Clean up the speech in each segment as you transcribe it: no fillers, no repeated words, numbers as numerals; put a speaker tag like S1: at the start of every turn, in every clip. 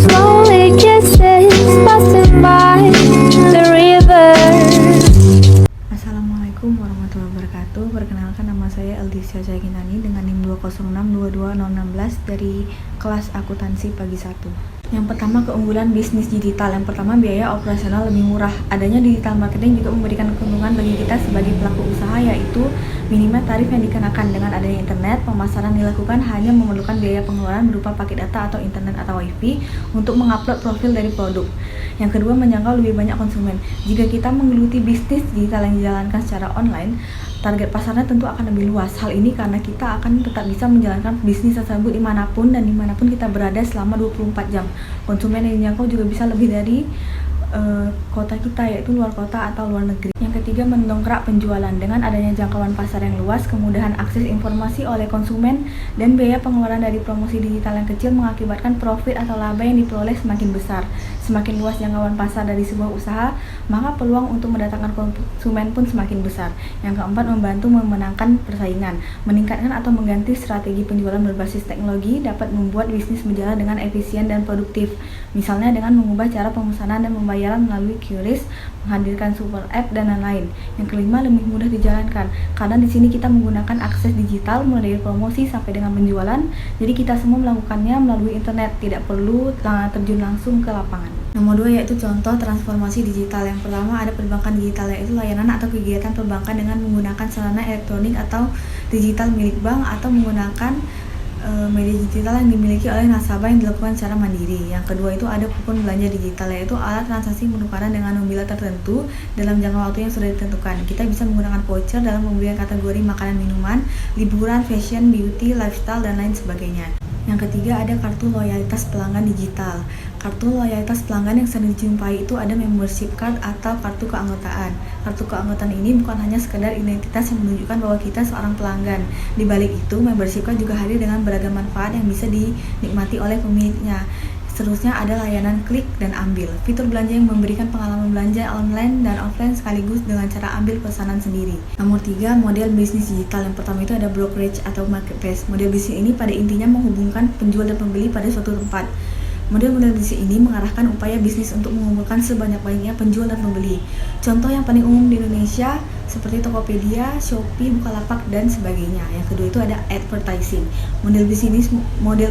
S1: Slowly kisses passing by the river.
S2: Assalamualaikum warahmatullahi wabarakatuh. Perkenalkan, nama saya Eldisya Caginani dengan NIM 2062216 dari kelas akuntansi pagi 1. Yang pertama, keunggulan bisnis digital. Yang pertama, biaya operasional lebih murah. Adanya digital marketing juga memberikan keuntungan bagi kita sebagai pelaku usaha, yaitu minimal tarif yang dikenakan. Dengan adanya internet, pemasaran dilakukan hanya memerlukan biaya pengeluaran berupa paket data atau internet atau wifi untuk mengupload profil dari produk. Yang kedua, menjangkau lebih banyak konsumen. Jika kita menggeluti bisnis digital yang dijalankan secara online, target pasarnya tentu akan lebih luas. Hal ini karena kita akan tetap bisa menjalankan bisnis tersebut dimanapun dan dimanapun kita berada selama 24 jam. Konsumen yang dijangkau juga bisa lebih dari kota kita, yaitu luar kota atau luar negeri. Yang ketiga, mendongkrak penjualan. Dengan adanya jangkauan pasar yang luas, kemudahan akses informasi oleh konsumen, dan biaya pengeluaran dari promosi digital yang kecil mengakibatkan profit atau laba yang diperoleh semakin besar. Semakin luas jangkauan pasar dari sebuah usaha, maka peluang untuk mendatangkan konsumen pun semakin besar. Yang keempat, membantu memenangkan persaingan. Meningkatkan atau mengganti strategi penjualan berbasis teknologi dapat membuat bisnis berjalan dengan efisien dan produktif. Misalnya dengan mengubah cara pemesanan dan pembayaran melalui QRIS, menghadirkan super app, dan lain-lain. Yang kelima, lebih mudah dijalankan karena di sini kita menggunakan akses digital mulai dari promosi sampai dengan penjualan. Jadi kita semua melakukannya melalui internet, tidak perlu terjun langsung ke lapangan. Nomor 2 yaitu contoh transformasi digital. Yang pertama, ada perbankan digital, yaitu layanan atau kegiatan perbankan dengan menggunakan sarana elektronik atau digital milik bank atau menggunakan media digital yang dimiliki oleh nasabah yang dilakukan secara mandiri. Yang kedua itu ada kupon belanja digital, yaitu alat transaksi penukaran dengan nominal tertentu dalam jangka waktu yang sudah ditentukan. Kita bisa menggunakan voucher dalam pembelian kategori makanan, minuman, liburan, fashion, beauty, lifestyle, dan lain sebagainya. Yang ketiga, ada kartu loyalitas pelanggan digital. Kartu loyalitas pelanggan yang sering dijumpai itu ada membership card atau kartu keanggotaan. Kartu keanggotaan ini bukan hanya sekedar identitas yang menunjukkan bahwa kita seorang pelanggan. Di balik itu, membership card juga hadir dengan beragam manfaat yang bisa dinikmati oleh pemiliknya. Seterusnya ada layanan klik dan ambil. Fitur belanja yang memberikan pengalaman belanja online dan offline sekaligus dengan cara ambil pesanan sendiri. Nomor 3, model bisnis digital. Yang pertama itu ada brokerage atau marketplace. Model bisnis ini pada intinya menghubungkan penjual dan pembeli pada suatu tempat. Model-model bisnis ini mengarahkan upaya bisnis untuk mengumpulkan sebanyak-banyaknya penjual dan pembeli. Contoh yang paling umum di Indonesia seperti Tokopedia, Shopee, Bukalapak, dan sebagainya. Yang kedua itu ada advertising. Model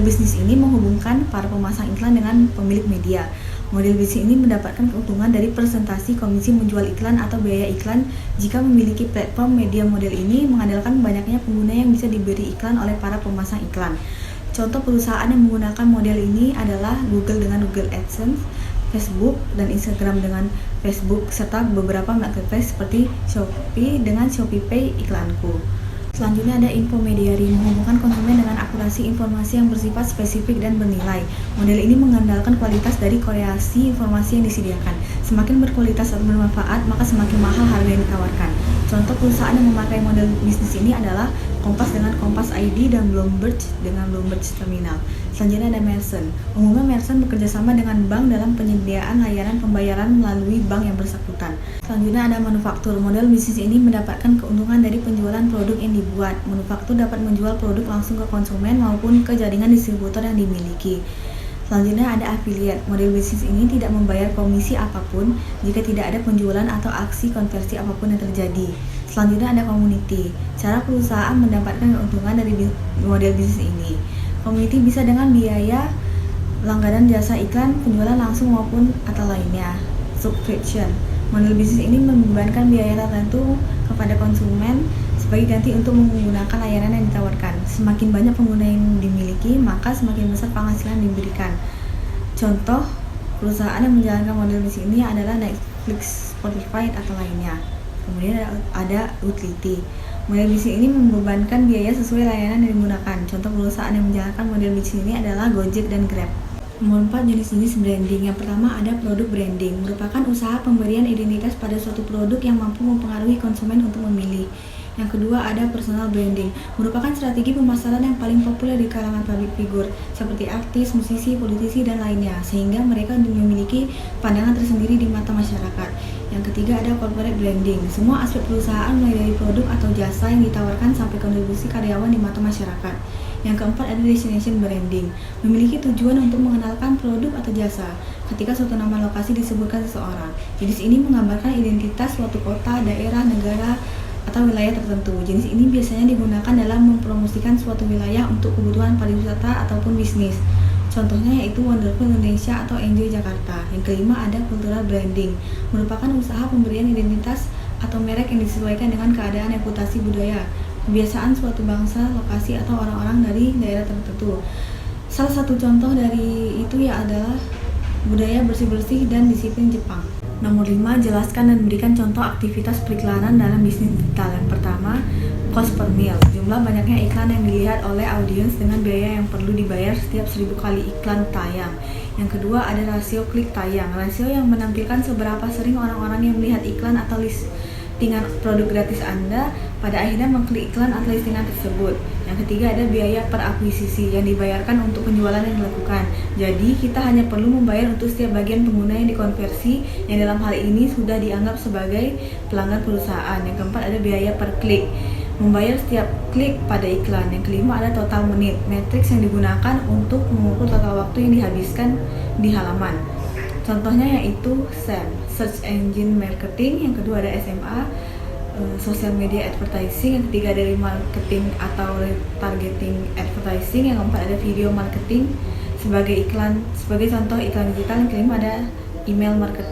S2: bisnis ini menghubungkan para pemasang iklan dengan pemilik media. Model bisnis ini mendapatkan keuntungan dari presentasi komisi menjual iklan atau biaya iklan jika memiliki platform. Media model ini mengandalkan banyaknya pengguna yang bisa diberi iklan oleh para pemasang iklan. Contoh perusahaan yang menggunakan model ini adalah Google dengan Google AdSense, Facebook dan Instagram dengan Facebook, serta beberapa marketplace seperti Shopee dengan ShopeePay iklanku. Selanjutnya ada infomediary, menghubungkan konsumen dengan akurasi informasi yang bersifat spesifik dan bernilai. Model ini mengandalkan kualitas dari kreasi informasi yang disediakan. Semakin berkualitas atau bermanfaat, maka semakin mahal harga yang ditawarkan. Contoh perusahaan yang memakai model bisnis ini adalah Kompas dengan Kompas ID dan Bloomberg dengan Bloomberg Terminal. Selanjutnya ada merchant. Umumnya merchant bekerja sama dengan bank dalam penyediaan layanan pembayaran melalui bank yang bersangkutan. Selanjutnya ada manufaktur. Model bisnis ini mendapatkan keuntungan dari penjualan produk yang dibuat. Manufaktur dapat menjual produk langsung ke konsumen maupun ke jaringan distributor yang dimiliki. Selanjutnya ada affiliate. Model bisnis ini tidak membayar komisi apapun jika tidak ada penjualan atau aksi konversi apapun yang terjadi. Selanjutnya ada community. Cara perusahaan mendapatkan keuntungan dari model bisnis ini. Community bisa dengan biaya langganan jasa iklan, penjualan langsung maupun atau lainnya. Subscription. Model bisnis ini membebankan biaya tertentu kepada konsumen sebagai ganti untuk menggunakan layanan yang ditawarkan. Semakin banyak pengguna yang dimiliki, maka semakin besar penghasilan diberikan. Contoh perusahaan yang menjalankan model bisnis ini adalah Netflix, Spotify, atau lainnya. Kemudian ada utility. Model bisnis ini membebankan biaya sesuai layanan yang digunakan. Contoh perusahaan yang menjalankan model bisnis ini adalah Gojek dan Grab. Nomor 4, jenis-jenis branding. Yang pertama ada produk branding, merupakan usaha pemberian identitas pada suatu produk yang mampu mempengaruhi konsumen untuk memilih. Yang kedua ada personal branding, merupakan strategi pemasaran yang paling populer di kalangan public figure seperti artis, musisi, politisi, dan lainnya, sehingga mereka memiliki pandangan tersendiri di mata masyarakat. Yang ketiga ada corporate branding, semua aspek perusahaan mulai dari produk atau jasa yang ditawarkan sampai kontribusi karyawan di mata masyarakat. Yang keempat ada destination branding, memiliki tujuan untuk mengenalkan produk atau jasa ketika suatu nama lokasi disebutkan seseorang. Jenis ini menggambarkan identitas suatu kota, daerah, negara, atau wilayah tertentu. Jenis ini biasanya digunakan dalam mempromosikan suatu wilayah untuk kebutuhan pariwisata ataupun bisnis. Contohnya yaitu Wonderful Indonesia atau Enjoy Jakarta. Yang kelima ada cultural branding, merupakan usaha pemberian identitas atau merek yang disesuaikan dengan keadaan reputasi budaya, kebiasaan suatu bangsa, lokasi, atau orang-orang dari daerah tertentu. Salah satu contoh dari itu ya adalah budaya bersih-bersih dan disiplin Jepang. Nomor 5, jelaskan dan berikan contoh aktivitas periklanan dalam bisnis digital. Yang pertama, cost per mil, jumlah banyaknya iklan yang dilihat oleh audiens dengan biaya yang perlu dibayar setiap 1000 kali iklan tayang. Yang kedua, ada rasio klik tayang, rasio yang menampilkan seberapa sering orang-orang yang melihat iklan atau listingan produk gratis Anda pada akhirnya mengklik iklan atau listingan tersebut. Yang ketiga ada biaya per akuisisi yang dibayarkan untuk penjualan yang dilakukan. Jadi kita hanya perlu membayar untuk setiap bagian pengguna yang dikonversi, yang dalam hal ini sudah dianggap sebagai pelanggan perusahaan. Yang keempat ada biaya per klik, membayar setiap klik pada iklan. Yang kelima ada total menit, matriks yang digunakan untuk mengukur total waktu yang dihabiskan di halaman. Contohnya yaitu SEM, Search Engine Marketing. Yang kedua ada SMA, Social Media Advertising. Yang ketiga ada marketing atau targeting advertising. Yang keempat ada video marketing sebagai contoh iklan digital. Yang kelima ada email marketing.